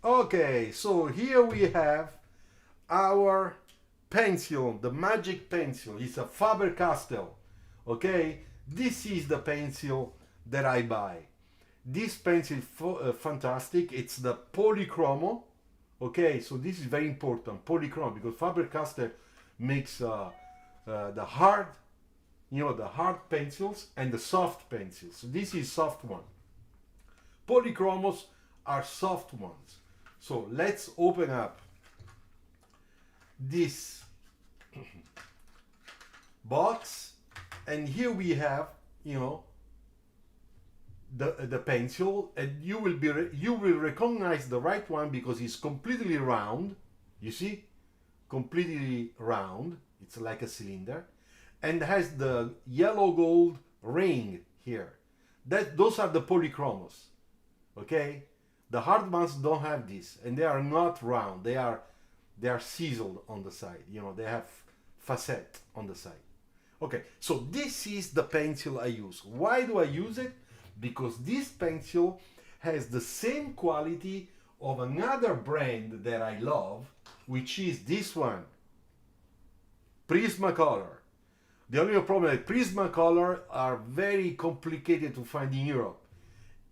Okay, so here we have our pencil, the magic pencil. It's a Faber Castel. Okay, this is the pencil that I buy. This pencil is fantastic. It's the Polychromo. Okay, so this is very important, Polychromo, because Faber Castel makes the hard, the hard pencils and the soft pencils. So this is soft one. Polychromos are soft ones. So let's open up this box, and here we have, the pencil, and you will recognize the right one because it's completely round. You see, completely round. It's like a cylinder, and has the yellow gold ring here. Those are the Polychromos. Okay, the hard ones don't have this, and they are not round. They are chiseled on the side. They have facet on the side. Okay, so this is the pencil I use. Why do I use it? Because this pencil has the same quality of another brand that I love, which is this one, Prismacolor. The only problem is Prismacolor are very complicated to find in Europe,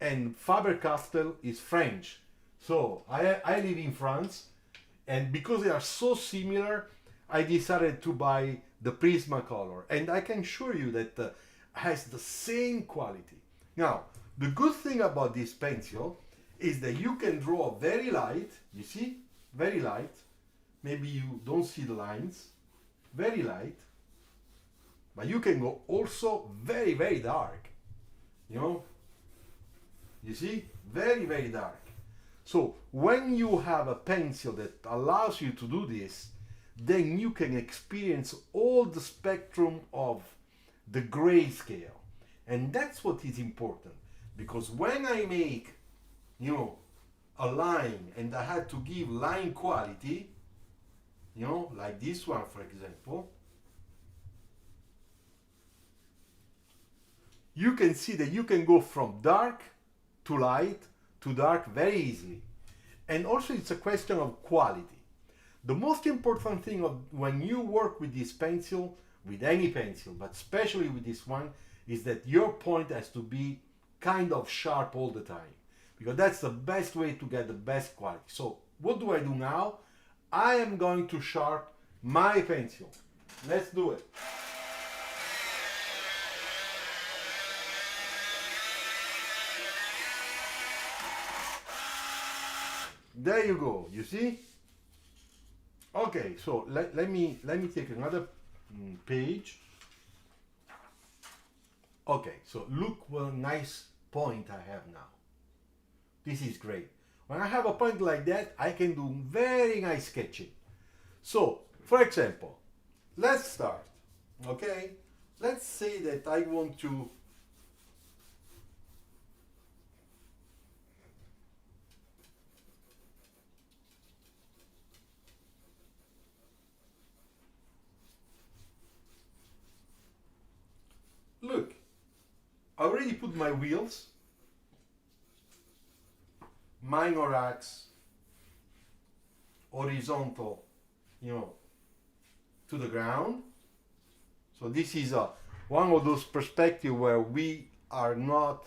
and Faber Castel is French. So I live in France, and because they are so similar, I decided to buy the Prismacolor, and I can assure you that has the same quality. Now, the good thing about this pencil is that you can draw very light, you see, very light. Maybe you don't see the lines, very light, but you can go also very, very dark, you see, very, very dark. So when you have a pencil that allows you to do this, then you can experience all the spectrum of the grayscale. And that's what is important, because when I make, a line and I had to give line quality, like this one, for example, you can see that you can go from dark to light to dark very easily. And also it's a question of quality. The most important thing when you work with this pencil, with any pencil, but especially with this one, is that your point has to be kind of sharp all the time, because that's the best way to get the best quality. So what do I do now? I am going to sharpen my pencil. Let's do it. There you go, you see? Okay, so let me take another page. Okay, so look what a nice point I have now. This is great. When I have a point like that, I can do very nice sketching. So, for example, let's start, okay? Let's say that I want to look, I already put my wheels, minor axe, horizontal, to the ground. So this is one of those perspectives where we are not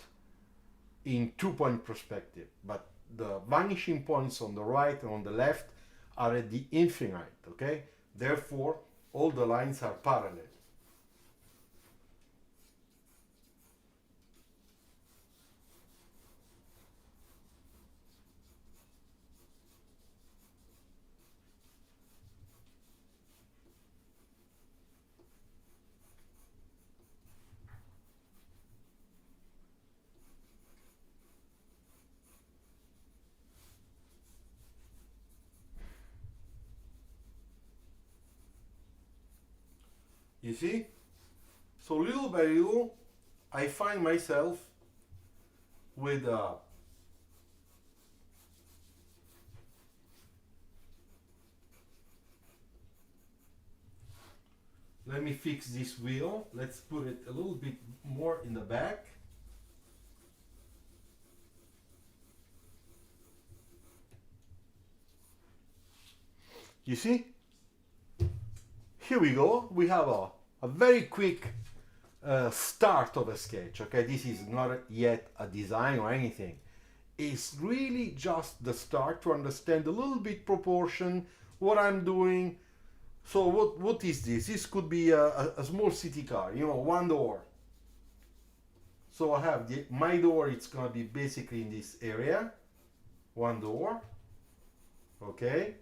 in two-point perspective, but the vanishing points on the right and on the left are at the infinite, okay? Therefore, all the lines are parallel. You see? So little by little, I find myself with let me fix this wheel. Let's put it a little bit more in the back. You see? Here we go. We have a very quick start of a sketch. Okay, this is not yet a design or anything. It's really just the start to understand a little bit proportion, what I'm doing. So what is this? This could be a small city car, you know, one door. So I have my door, it's gonna be basically in this area, one door, okay.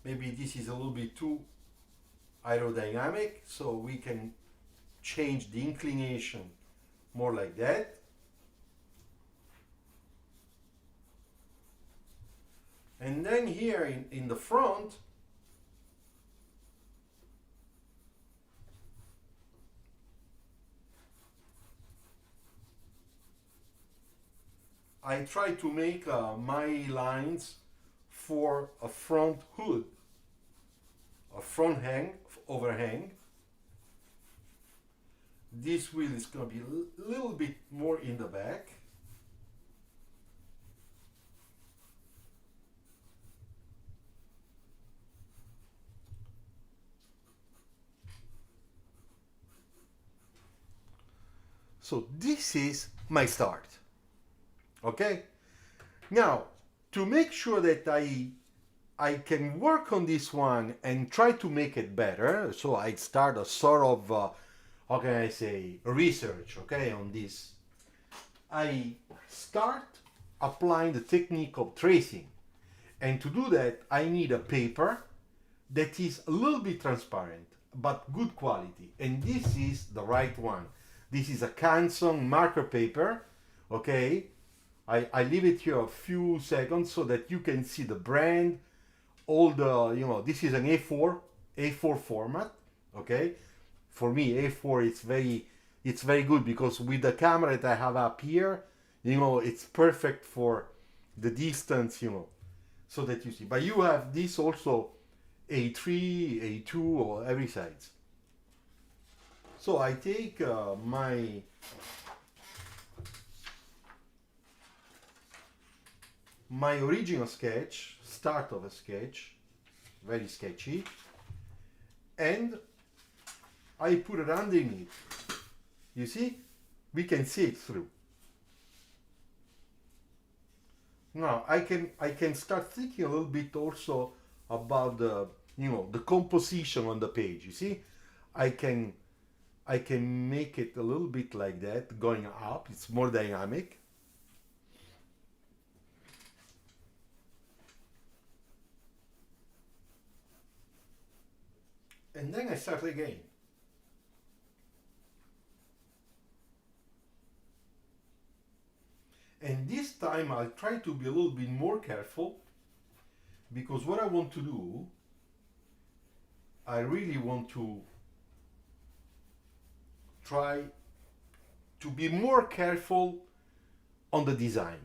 Maybe this is a little bit too aerodynamic, so we can change the inclination more like that. And then here in the front, I try to make my lines for a front hood, a front overhang. This wheel is going to be a little bit more in the back. So this is my start. Okay? Now, to make sure that I can work on this one and try to make it better, so I start a sort of, how can I say, research, okay, on this. I start applying the technique of tracing. And to do that, I need a paper that is a little bit transparent, but good quality. And this is the right one. This is a Canson marker paper, okay? I leave it here a few seconds so that you can see the brand, all the, you know, this is an A4 format, okay? For me, A4 it's very good because with the camera that I have up here, you know, it's perfect for the distance, you know, so that you see. But you have this also A3, A2, or every size. So I take my original sketch, start of a sketch, very sketchy, and I put it underneath. You see? We can see it through. Now I can start thinking a little bit also about the, you know, the composition on the page. You see? I can make it a little bit like that, going up. It's more dynamic. And then I start again. And this time I'll try to be a little bit more careful, because what I want to do, I really want to try to be more careful on the design.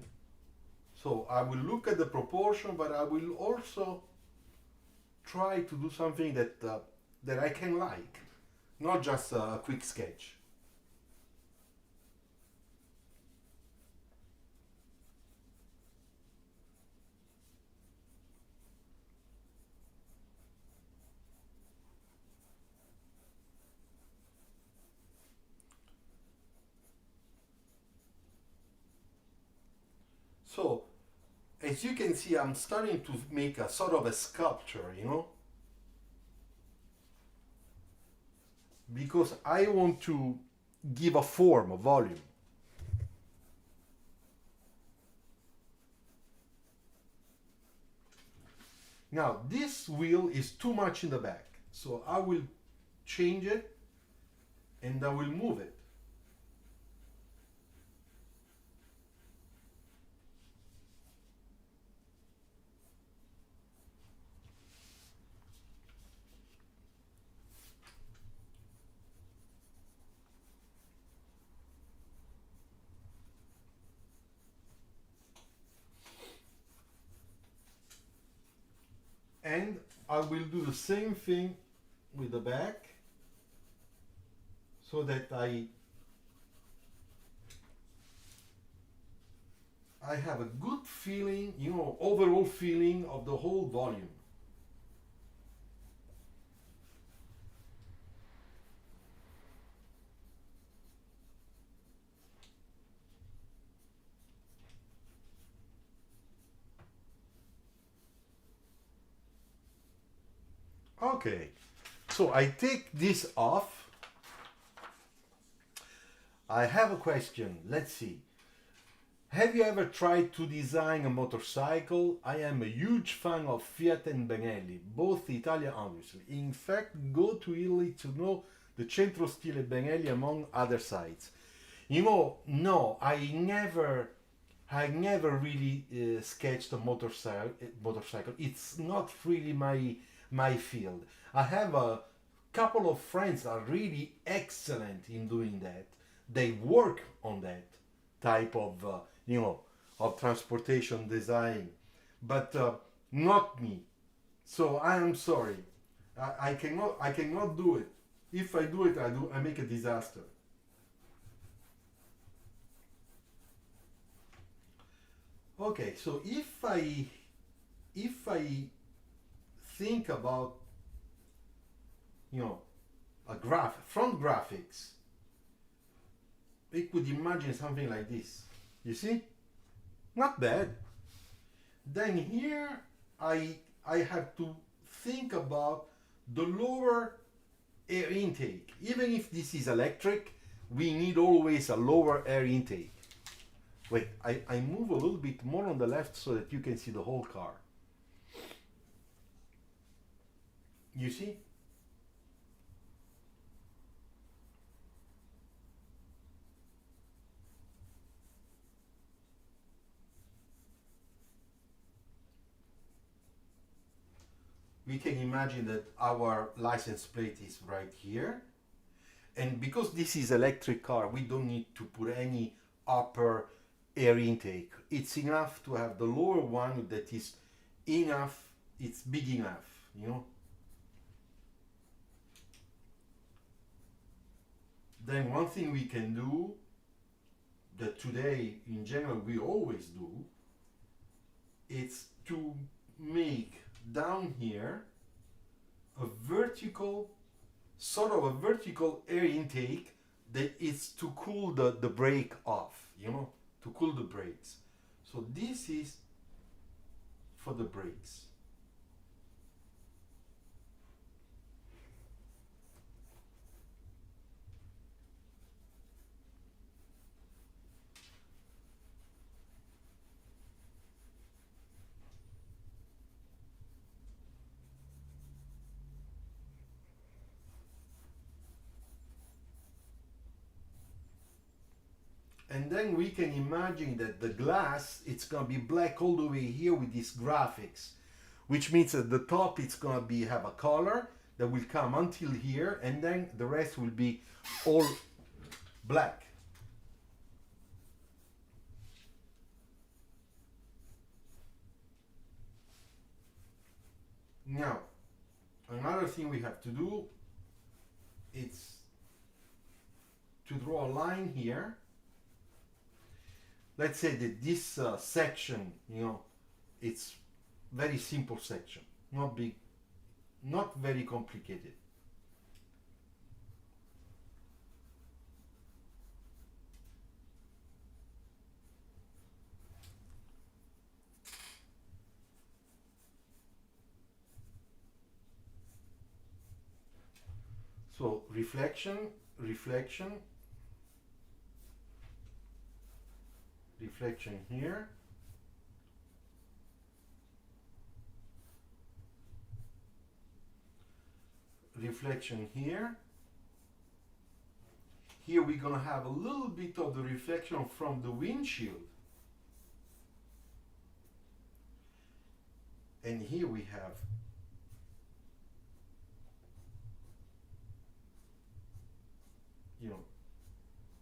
So I will look at the proportion, but I will also try to do something that I can like, not just a quick sketch. So, as you can see, I'm starting to make a sort of a sculpture, you know? Because I want to give a form, a volume. Now, this wheel is too much in the back, so I will change it and I will move it. And I will do the same thing with the back, so that I I have a good feeling, you know, overall feeling of the whole volume. Okay, so I take this off. I have a question. Let's see. Have you ever tried to design a motorcycle? I am a huge fan of Fiat and Benelli, both Italian obviously. In fact, go to Italy to know the Centro Stile Benelli among other sites. You know, no, I never really sketched a motorcycle. It's not really my field. I have a couple of friends that are really excellent in doing that. They work on that type of of transportation design, but not me. So I am sorry. I cannot do it. If I do it, I make a disaster. Okay, so if I think about you know a front graphics, we could imagine something like this. You see? Not bad. Then here I have to think about the lower air intake. Even if this is electric, we need always a lower air intake. Wait, I move a little bit more on the left so that you can see the whole car. You see? We can imagine that our license plate is right here. And because this is electric car, we don't need to put any upper air intake. It's enough to have the lower one that is enough, it's big enough, you know. Then one thing we can do, that today in general we always do, it's to make down here a vertical, sort of a vertical air intake that is to cool the brake off, you know, to cool the brakes. So this is for the brakes. And then we can imagine that the glass, it's gonna be black all the way here with these graphics, which means at the top it's gonna be have a color that will come until here, and then the rest will be all black. Now, another thing we have to do is to draw a line here. Let's say that this section, you know, it's very simple section, not big, not very complicated. So reflection, reflection, reflection here, reflection here. Here we're gonna have a little bit of the reflection from the windshield. And here we have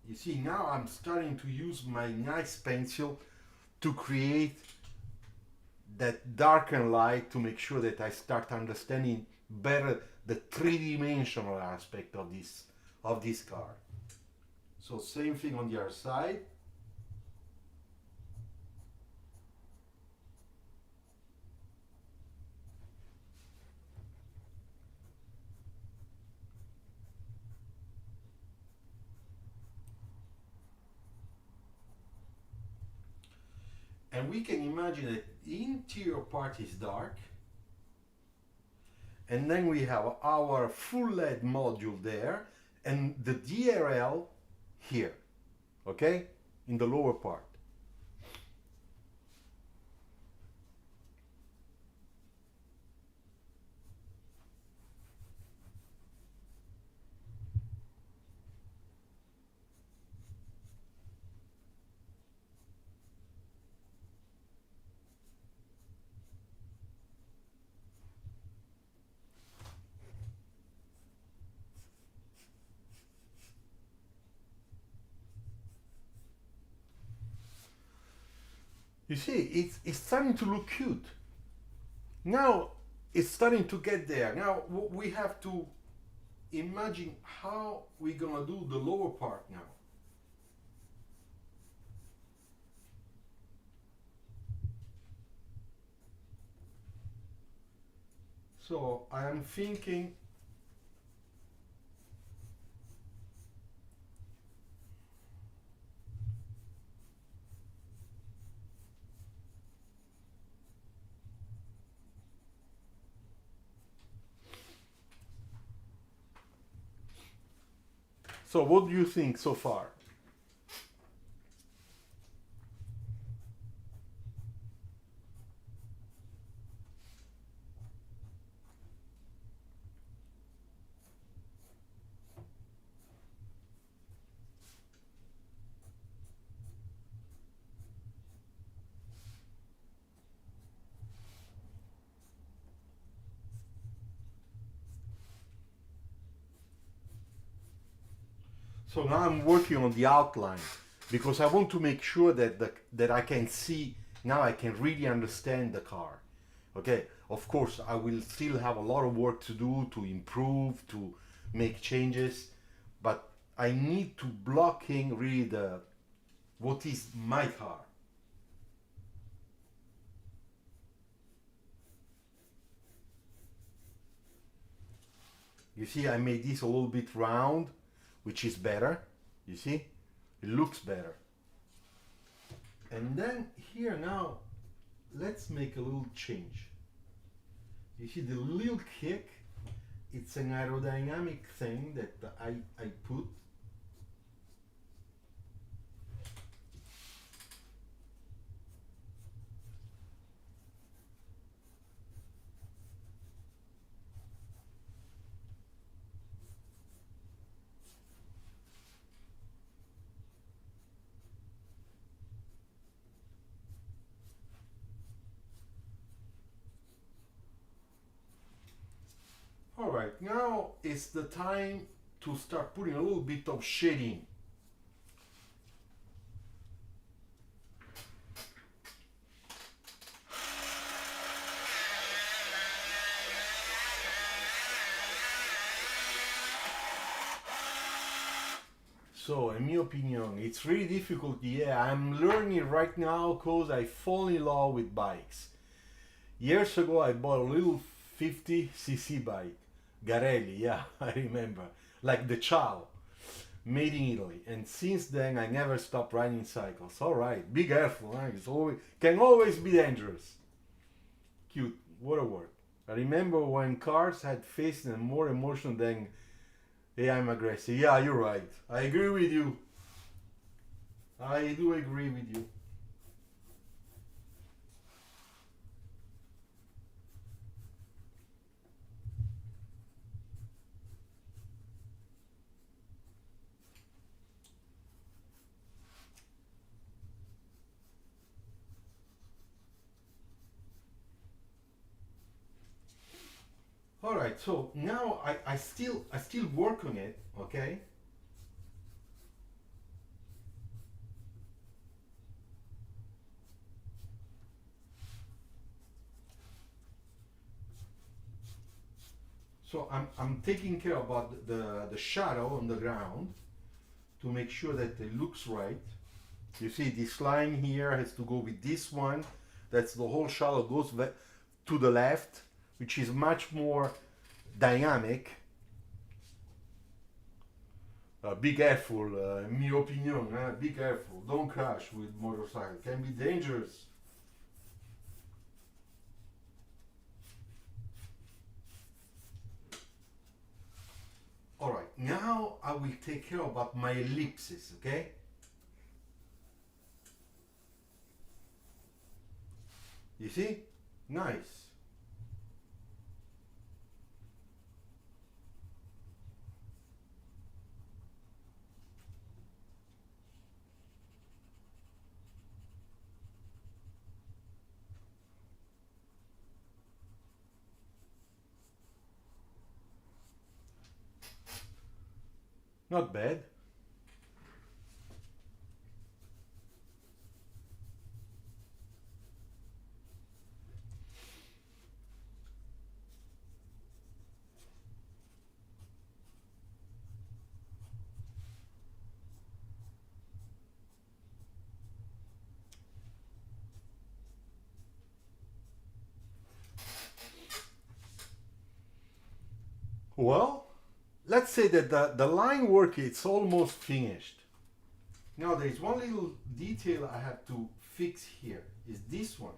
you see, now I'm starting to use my nice pencil to create that darker light to make sure that I start understanding better the three-dimensional aspect of this car. So same thing on the other side. And we can imagine that the interior part is dark, and then we have our full LED module there, and the DRL here, okay, in the lower part. You see, it's starting to look cute. Now it's starting to get there. Now we have to imagine how we're gonna do the lower part now. So I am thinking, so what do you think so far? So now I'm working on the outline because I want to make sure that I can see, now I can really understand the car. Okay, of course I will still have a lot of work to do to improve, to make changes, but I need to block in really what is my car. You see, I made this a little bit round, which is better. You see, it looks better. And then here now, let's make a little change. You see the little kick, it's an aerodynamic thing that I put. Alright, now it's the time to start putting a little bit of shading. So, in my opinion, it's really difficult. Yeah, I'm learning right now because I fall in love with bikes. Years ago, I bought a little 50cc bike, Garelli, yeah, I remember, like the Ciao, made in Italy. And since then, I never stopped riding cycles. All right, be careful, huh? It's always, can always be dangerous. Cute, what a word. I remember when cars had face and more emotion than, hey, I'm aggressive. Yeah, you're right. I agree with you. I do agree with you. All right, so now I still work on it, okay? So I'm taking care about the shadow on the ground to make sure that it looks right. You see this line here has to go with this one. That's the whole shadow goes to the left, which is much more dynamic. Be careful, in my opinion, be careful. Don't crash with motorcycle, can be dangerous. now I will take care about my ellipses, okay? You see? Nice. Not bad. Well, let's say that the line work is almost finished. Now there is one little detail I have to fix here, is this one.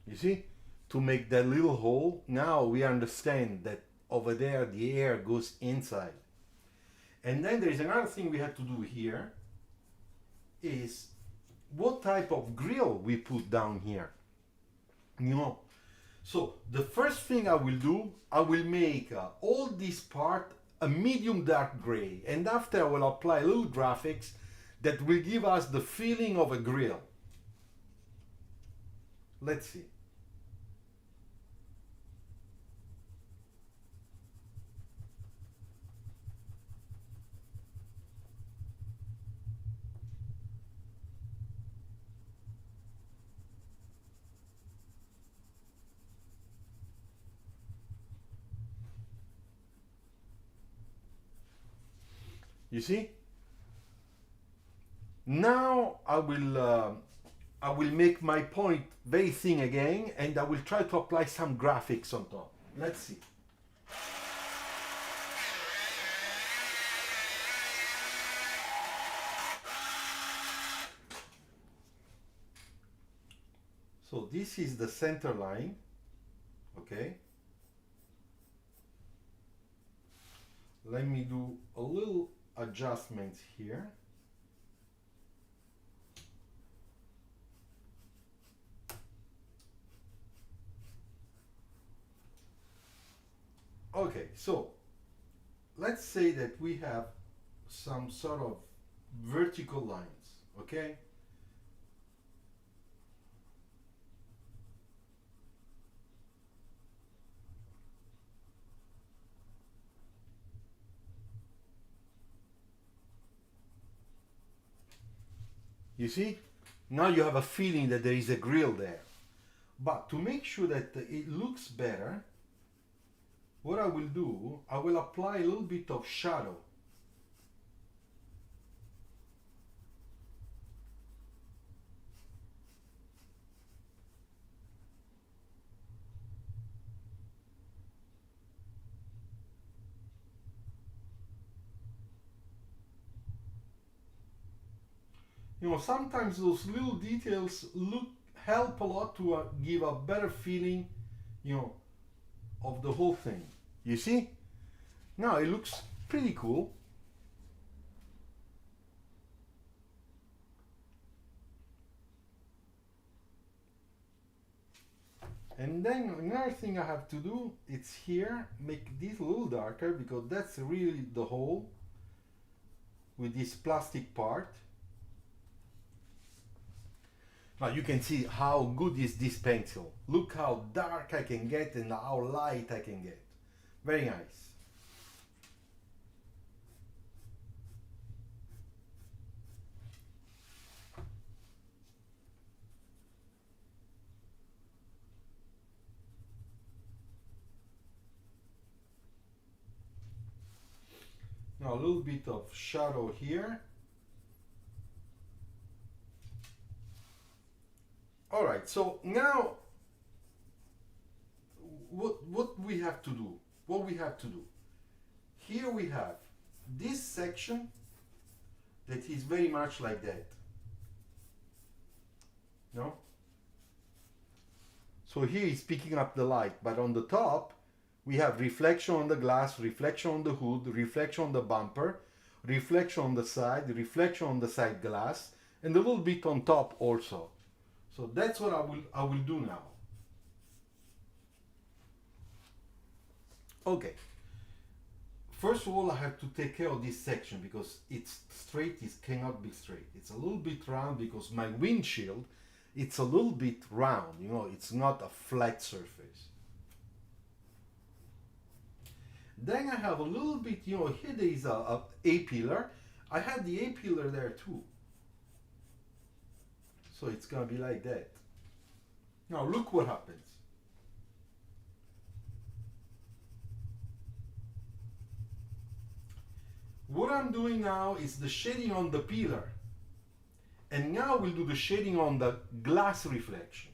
You see? To make that little hole, now we understand that over there the air goes inside. And then there is another thing we have to do here, is what type of grill we put down here. You know, so the first thing I will do, I will make all this part a medium dark gray, and after I will apply little graphics that will give us the feeling of a grill. Let's see. You see? Now I will make my point very thin again, and I will try to apply some graphics on top. Let's see. So this is the center line, okay? Let me do a little adjustments here. Okay, so let's say that we have some sort of vertical lines, okay? You see? Now you have a feeling that there is a grill there. But to make sure that it looks better, what I will do, I will apply a little bit of shadow. You know, sometimes those little details help a lot to give a better feeling, you know, of the whole thing. You see? Now it looks pretty cool. And then another thing I have to do, it's here, make this a little darker, because that's really the hole with this plastic part. Now you can see how good is this pencil. Look how dark I can get and how light I can get. Very nice. Now a little bit of shadow here. All right, so now what we have to do? what we have to do. Here we have this section that is very much like that. No? So here is picking up the light, but on the top we have reflection on the glass, reflection on the hood, reflection on the bumper, reflection on the side, reflection on the side glass, and a little bit on top also. So that's what I will do now. Okay. First of all, I have to take care of this section because it's straight, it cannot be straight. It's a little bit round because my windshield, it's a little bit round, you know, it's not a flat surface. Then I have a little bit, you know, here there is a A-pillar. I have the A-pillar there too. So it's gonna be like that. Now look what happens. What I'm doing now is the shading on the pillar. And now we'll do the shading on the glass reflection.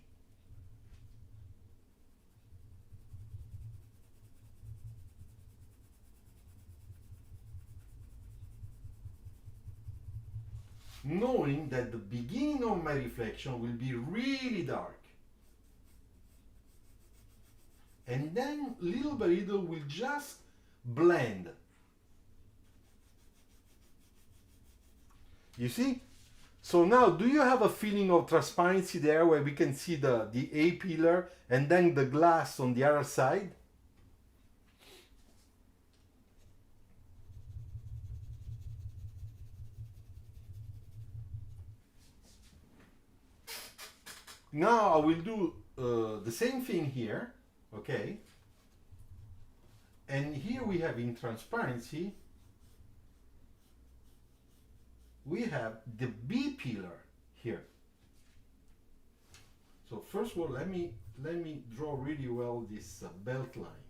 Knowing that the beginning of my reflection will be really dark. And then little by little will just blend. You see? So now, do you have a feeling of transparency there where we can see the A-pillar and then the glass on the other side? Now I will do the same thing here, okay? And here we have in transparency, we have the B-pillar here. So first of all, let me draw really well this belt line.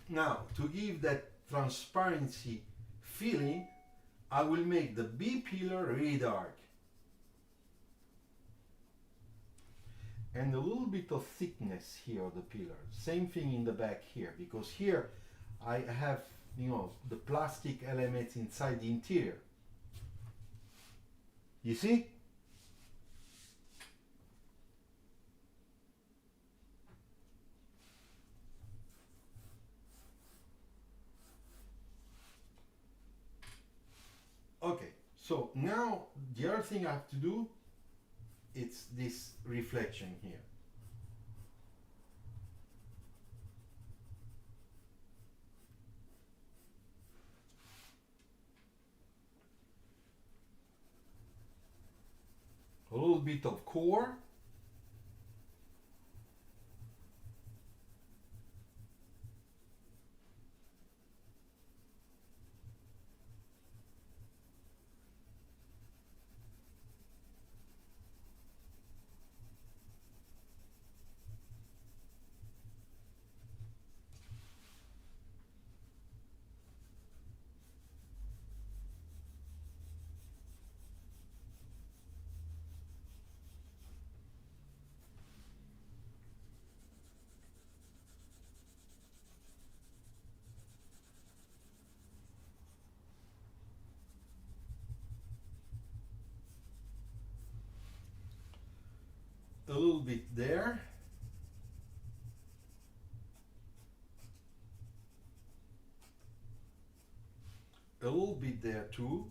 Now, to give that transparency feeling, I will make the B-pillar really dark. And a little bit of thickness here of the pillar. Same thing in the back here, because here I have, you know, the plastic elements inside the interior. You see? Okay, so now the other thing I have to do, it's this reflection here. A little bit of core. A little bit there. A little bit there too.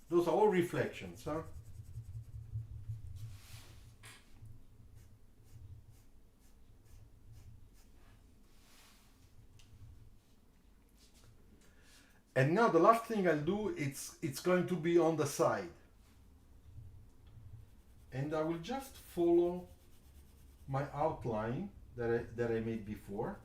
Those are all reflections, huh? And now the last thing I'll do, it's going to be on the side. And I will just follow my outline that I made before.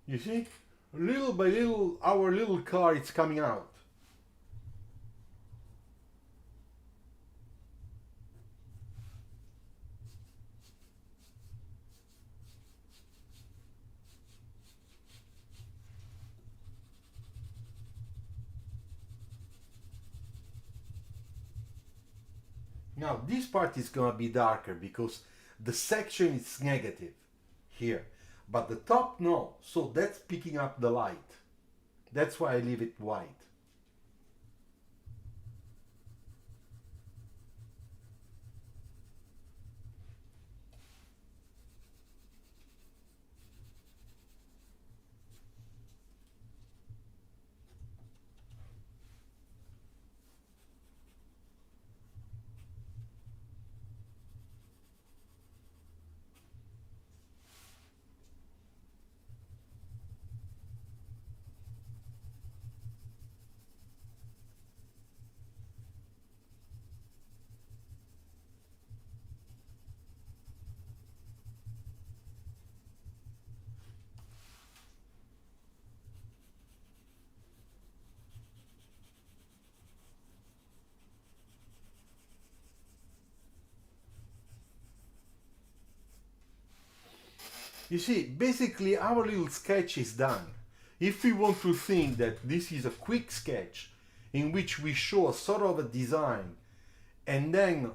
You see, little by little, our little car is coming out. Now this part is gonna be darker because the section is negative here, but the top no, so that's picking up the light. That's why I leave it white. You see, basically our little sketch is done. If we want to think that this is a quick sketch in which we show a sort of a design, and then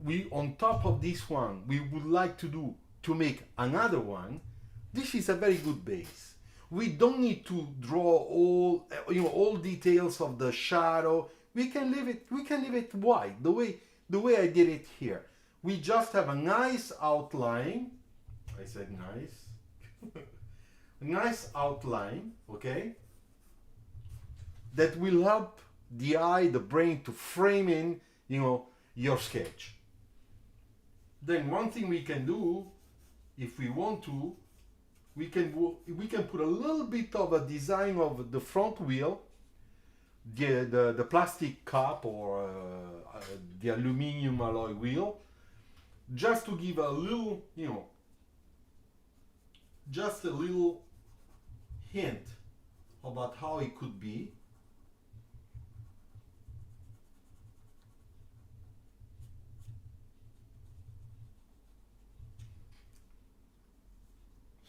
we, on top of this one, we would like to make another one, this is a very good base. We don't need to draw all details of the shadow. We can leave it white, the way I did it here. We just have a nice outline. I said nice. A nice outline, okay? That will help the eye, the brain to frame in, your sketch. Then one thing we can do, if we want to, we can put a little bit of a design of the front wheel, the plastic cup or the aluminum alloy wheel, just to give a little, just a little hint about how it could be.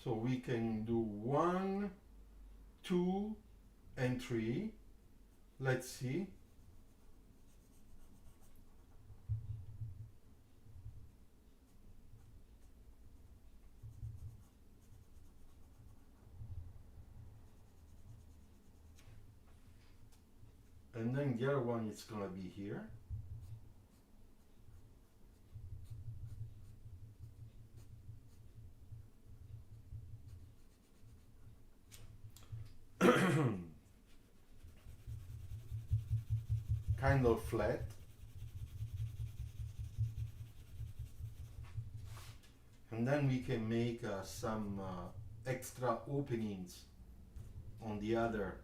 So we can do 1, 2, and 3. Let's see. And then the other one is gonna be here. Kind of flat. And then we can make some extra openings on the other.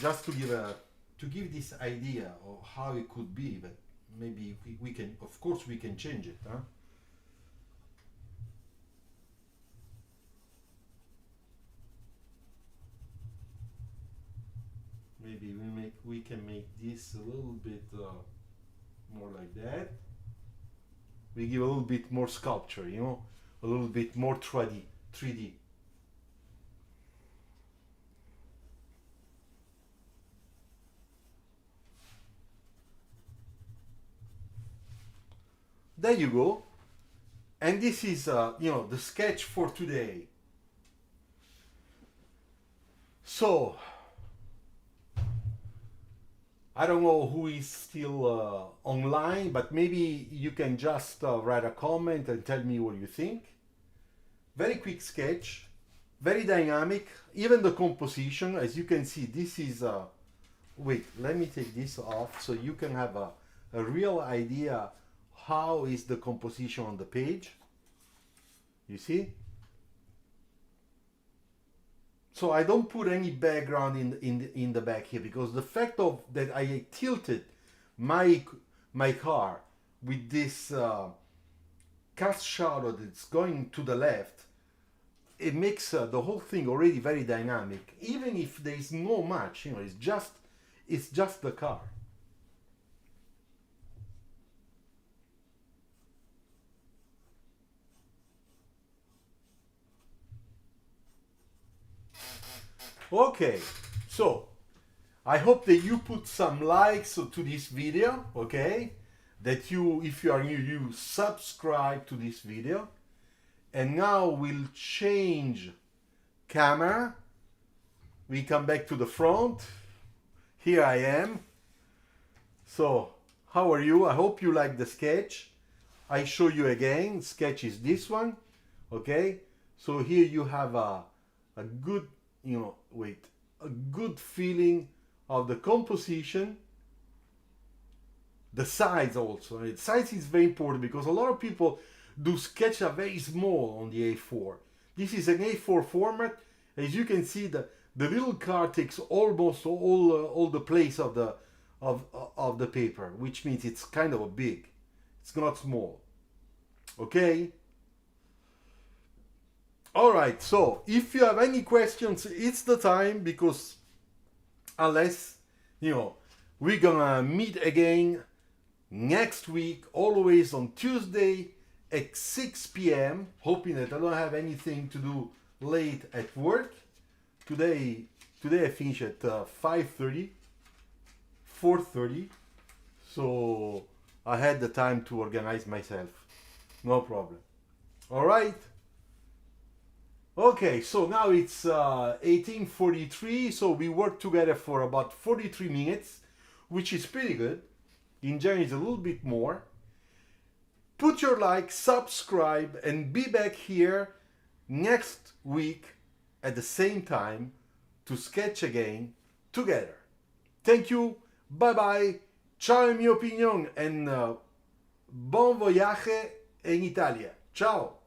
Just to give this idea of how it could be, but maybe we can, of course we can change it, huh? Maybe we can make this a little bit more like that. We give a little bit more sculpture, a little bit more 3D. There you go. And this is, the sketch for today. So, I don't know who is still online, but maybe you can just write a comment and tell me what you think. Very quick sketch, very dynamic. Even the composition, as you can see, this is, wait, let me take this off so you can have a real idea how is the composition on the page. You see? So I don't put any background in the back here, because the fact of that I tilted my car with this cast shadow that's going to the left, it makes the whole thing already very dynamic, even if there is no much, it's just the car. Okay, so I hope that you put some likes to this video, okay? That you, if you are new, you subscribe to this video. And now we'll change camera. We come back to the front. Here I am. So, how are you? I hope you like the sketch. I show you again. Sketch is this one, okay? So here you have a good, a good feeling of the composition. The size also. The size is very important, because a lot of people do sketch are very small on the A4. This is an A4 format. As you can see, the little car takes almost all the place of the paper, which means it's kind of a big. It's not small. Okay? Alright, so if you have any questions, it's the time, because unless, we're gonna meet again next week, always on Tuesday at 6 p.m. Hoping that I don't have anything to do late at work. Today I finish at 5:30, 4:30. So I had the time to organize myself. No problem. All right. Okay, so now it's 18:43. So we worked together for about 43 minutes, which is pretty good. In general, it's a little bit more. Put your like, subscribe, and be back here next week at the same time to sketch again together. Thank you, bye bye, ciao il mio opinion, and bon voyage in Italia. Ciao!